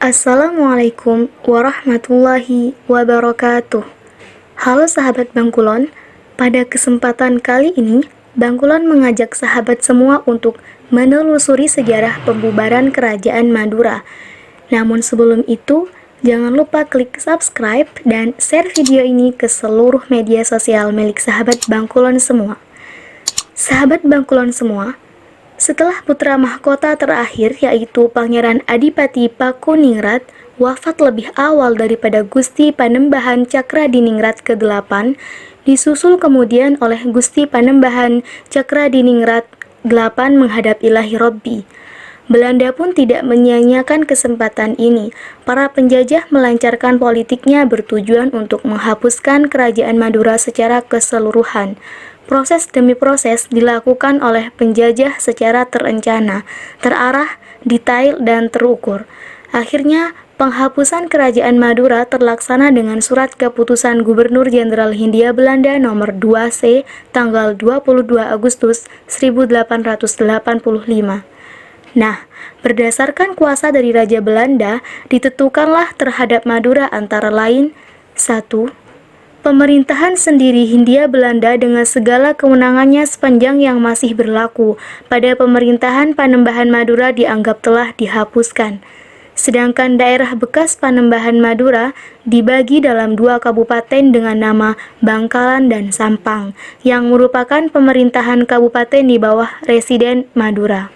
Assalamualaikum warahmatullahi wabarakatuh. Halo sahabat Bangkulon, pada kesempatan kali ini Bangkulon mengajak sahabat semua untuk menelusuri sejarah pembubaran Kerajaan Madura. Namun sebelum itu, jangan lupa klik subscribe dan share video ini ke seluruh media sosial milik sahabat Bangkulon semua. Sahabat Bangkulon semua, setelah putra mahkota terakhir yaitu Pangeran Adipati Pakuningrat wafat lebih awal daripada Gusti Panembahan Cakradiningrat ke-8, disusul kemudian oleh Gusti Panembahan Cakradiningrat 8 menghadap Ilahi Robbi. Belanda pun tidak menyia-nyiakan kesempatan ini. Para penjajah melancarkan politiknya bertujuan untuk menghapuskan Kerajaan Madura secara keseluruhan. Proses demi proses dilakukan oleh penjajah secara terencana, terarah, detail, dan terukur. Akhirnya, penghapusan Kerajaan Madura terlaksana dengan surat keputusan Gubernur Jenderal Hindia Belanda nomor 2C tanggal 22 Agustus 1885. Nah, berdasarkan kuasa dari Raja Belanda, ditentukanlah terhadap Madura antara lain 1. Pemerintahan sendiri Hindia Belanda dengan segala kewenangannya sepanjang yang masih berlaku pada pemerintahan Panembahan Madura dianggap telah dihapuskan. Sedangkan daerah bekas Panembahan Madura dibagi dalam 2 kabupaten dengan nama Bangkalan dan Sampang, yang merupakan pemerintahan kabupaten di bawah Residen Madura.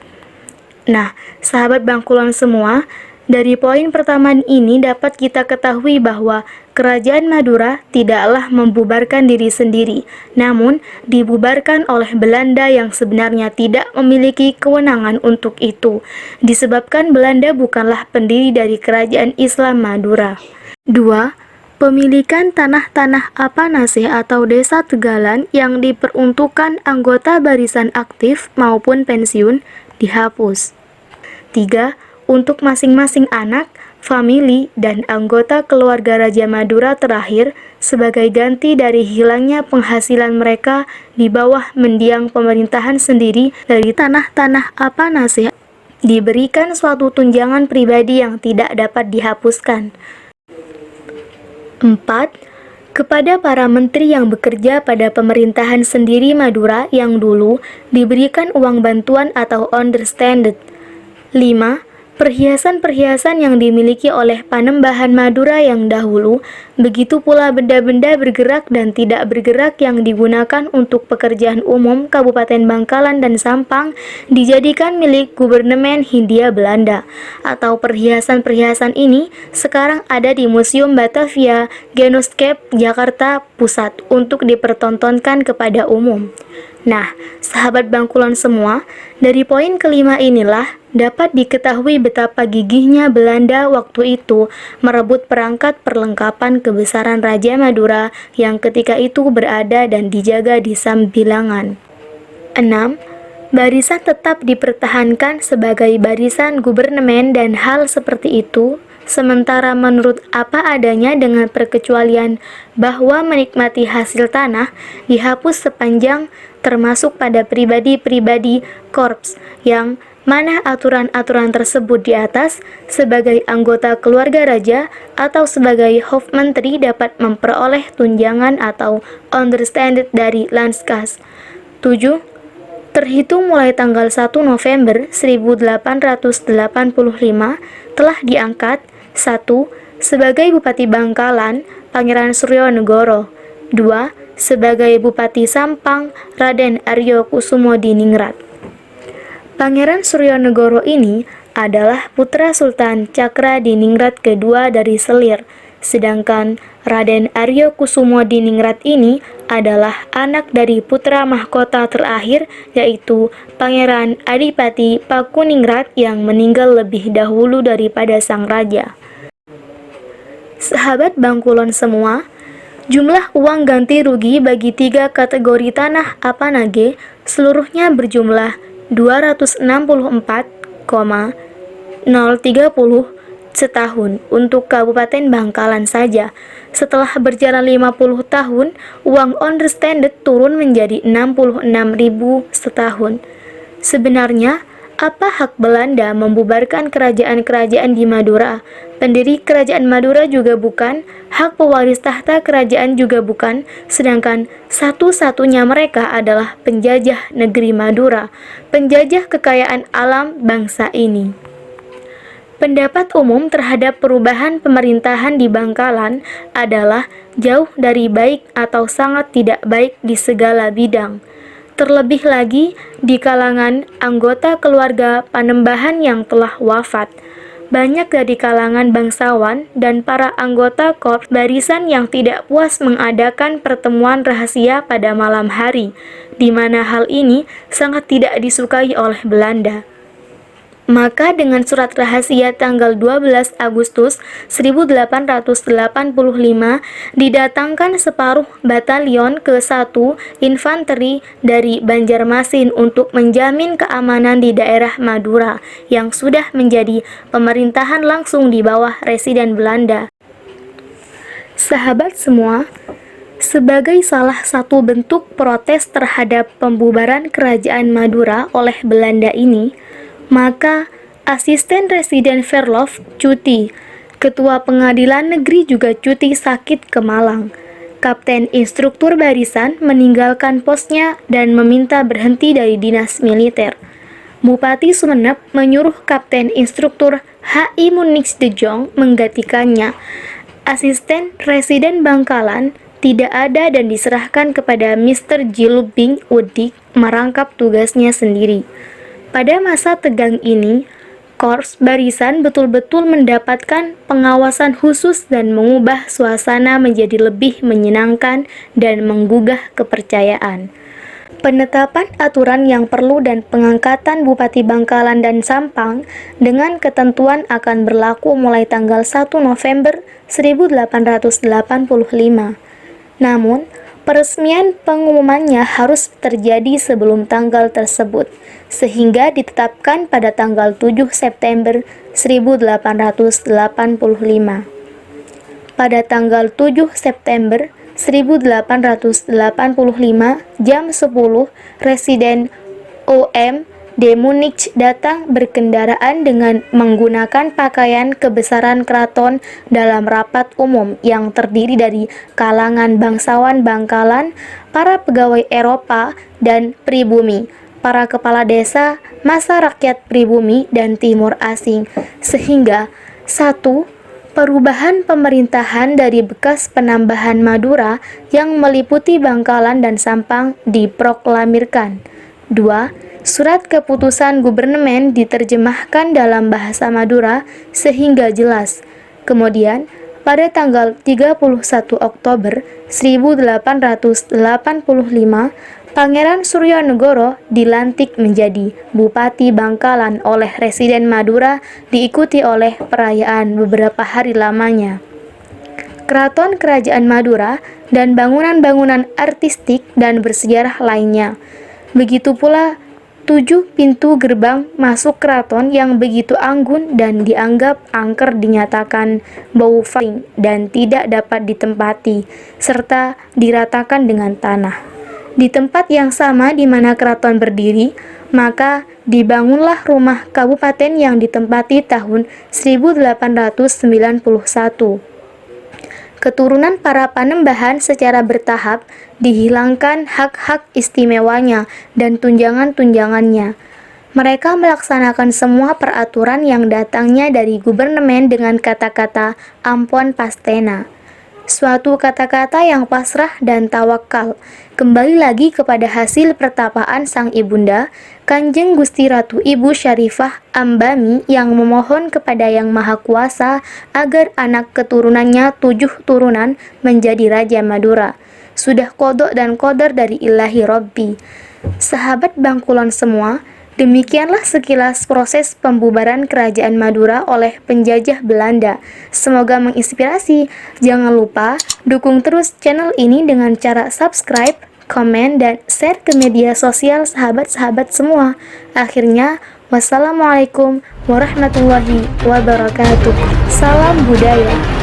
Nah, sahabat Bangkulon semua, dari poin pertama ini dapat kita ketahui bahwa Kerajaan Madura tidaklah membubarkan diri sendiri, namun dibubarkan oleh Belanda yang sebenarnya tidak memiliki kewenangan untuk itu, disebabkan Belanda bukanlah pendiri dari Kerajaan Islam Madura. 2. Pemilikan tanah-tanah Apanase atau Desa Tegalan yang diperuntukkan anggota barisan aktif maupun pensiun dihapus. 3. Untuk masing-masing anak, famili, dan anggota keluarga Raja Madura terakhir sebagai ganti dari hilangnya penghasilan mereka di bawah mendiang pemerintahan sendiri dari tanah-tanah Apanase diberikan suatu tunjangan pribadi yang tidak dapat dihapuskan. 4. Kepada para menteri yang bekerja pada pemerintahan sendiri Madura yang dulu diberikan uang bantuan atau understanded. 5. Perhiasan-perhiasan yang dimiliki oleh Panembahan Madura yang dahulu, begitu pula benda-benda bergerak dan tidak bergerak yang digunakan untuk pekerjaan umum Kabupaten Bangkalan dan Sampang dijadikan milik Gubernemen Hindia Belanda. Atau perhiasan-perhiasan ini sekarang ada di Museum Batavia, Genoscape, Jakarta Pusat untuk dipertontonkan kepada umum. Nah, sahabat Bangkulon semua, dari poin kelima inilah dapat diketahui betapa gigihnya Belanda waktu itu merebut perangkat perlengkapan kebesaran Raja Madura yang ketika itu berada dan dijaga di Sambilangan. 6. Barisan tetap dipertahankan sebagai barisan gubernemen dan hal seperti itu, sementara menurut apa adanya dengan perkecualian bahwa menikmati hasil tanah dihapus sepanjang termasuk pada pribadi-pribadi korps yang mana aturan-aturan tersebut di atas sebagai anggota keluarga raja atau sebagai hofmenteri dapat memperoleh tunjangan atau understanded dari Landskas. 7. Terhitung mulai tanggal 1 November 1885 telah diangkat 1. Sebagai Bupati Bangkalan, Pangeran Suryonegoro. 2. Sebagai Bupati Sampang, Raden Aryo Kusumodiningrat. Pangeran Suryonegoro ini adalah putra Sultan Cakradiningrat kedua dari Selir, sedangkan Raden Aryo Kusumodiningrat ini adalah anak dari putra mahkota terakhir yaitu Pangeran Adipati Pakuningrat yang meninggal lebih dahulu daripada sang raja. Sahabat Bangkulon semua, jumlah uang ganti rugi bagi 3 kategori tanah Apanage seluruhnya berjumlah 264,030 setahun untuk Kabupaten Bangkalan saja. Setelah berjalan 50 tahun, uang understanded turun menjadi 66.000 setahun. Sebenarnya, Apa hak Belanda membubarkan kerajaan-kerajaan di Madura? Pendiri kerajaan Madura juga bukan, hak pewaris tahta kerajaan juga bukan, sedangkan satu-satunya mereka adalah penjajah negeri Madura, penjajah kekayaan alam bangsa ini. Pendapat umum terhadap perubahan pemerintahan di Bangkalan adalah jauh dari baik atau sangat tidak baik di segala bidang. Terlebih lagi di kalangan anggota keluarga Panembahan yang telah wafat. Banyak dari kalangan bangsawan dan para anggota korps barisan yang tidak puas mengadakan pertemuan rahasia pada malam hari, di mana hal ini sangat tidak disukai oleh Belanda. Maka dengan surat rahasia tanggal 12 Agustus 1885 didatangkan separuh batalion ke-1 infanteri dari Banjarmasin untuk menjamin keamanan di daerah Madura yang sudah menjadi pemerintahan langsung di bawah Residen Belanda. Sahabat semua, sebagai salah satu bentuk protes terhadap pembubaran kerajaan Madura oleh Belanda ini, maka asisten Residen Verlof cuti, ketua pengadilan negeri juga cuti sakit ke Malang. Kapten instruktur barisan meninggalkan posnya dan meminta berhenti dari dinas militer. Bupati Sumeneb menyuruh Kapten instruktur H.I. Munix de Jong menggantikannya. Asisten Residen Bangkalan tidak ada dan diserahkan kepada Mr. Jilubing Udik merangkap tugasnya sendiri. Pada masa tegang ini, korps barisan betul-betul mendapatkan pengawasan khusus dan mengubah suasana menjadi lebih menyenangkan dan menggugah kepercayaan. Penetapan aturan yang perlu dan pengangkatan Bupati Bangkalan dan Sampang dengan ketentuan akan berlaku mulai tanggal 1 November 1885. Namun, peresmian pengumumannya harus terjadi sebelum tanggal tersebut, sehingga ditetapkan pada tanggal 7 September 1885. Pada tanggal 7 September 1885 jam 10, Residen O.M. de Munich datang berkendaraan dengan menggunakan pakaian kebesaran keraton dalam rapat umum yang terdiri dari kalangan bangsawan Bangkalan, para pegawai Eropa dan pribumi, para kepala desa, masa rakyat pribumi dan timur asing, sehingga 1. Perubahan pemerintahan dari bekas penambahan Madura yang meliputi Bangkalan dan Sampang diproklamirkan. 2. Surat keputusan gubernemen diterjemahkan dalam bahasa Madura sehingga jelas. Kemudian, pada tanggal 31 Oktober 1885, Pangeran Suryanegoro dilantik menjadi Bupati Bangkalan oleh Residen Madura, diikuti oleh perayaan beberapa hari lamanya. Keraton Kerajaan Madura dan bangunan-bangunan artistik dan bersejarah lainnya. Begitu pula 7 pintu gerbang masuk keraton yang begitu anggun dan dianggap angker dinyatakan bau faring dan tidak dapat ditempati, serta diratakan dengan tanah. Di tempat yang sama di mana keraton berdiri, maka dibangunlah rumah kabupaten yang ditempati tahun 1891. Keturunan para Panembahan secara bertahap dihilangkan hak-hak istimewanya dan tunjangan-tunjangannya. Mereka melaksanakan semua peraturan yang datangnya dari gubernemen dengan kata-kata ampon pastena. Suatu kata-kata yang pasrah dan tawakal, kembali lagi kepada hasil pertapaan sang ibunda, Kanjeng Gusti Ratu Ibu Syarifah Ambami yang memohon kepada Yang Maha Kuasa agar anak keturunannya 7 turunan menjadi Raja Madura. Sudah kodok dan kodar dari Ilahi Robbi. Sahabat Bangkulon semua, demikianlah sekilas proses pembubaran Kerajaan Madura oleh penjajah Belanda. Semoga menginspirasi. Jangan lupa dukung terus channel ini dengan cara subscribe, komen, dan share ke media sosial sahabat-sahabat semua. Akhirnya, wassalamualaikum warahmatullahi wabarakatuh. Salam budaya.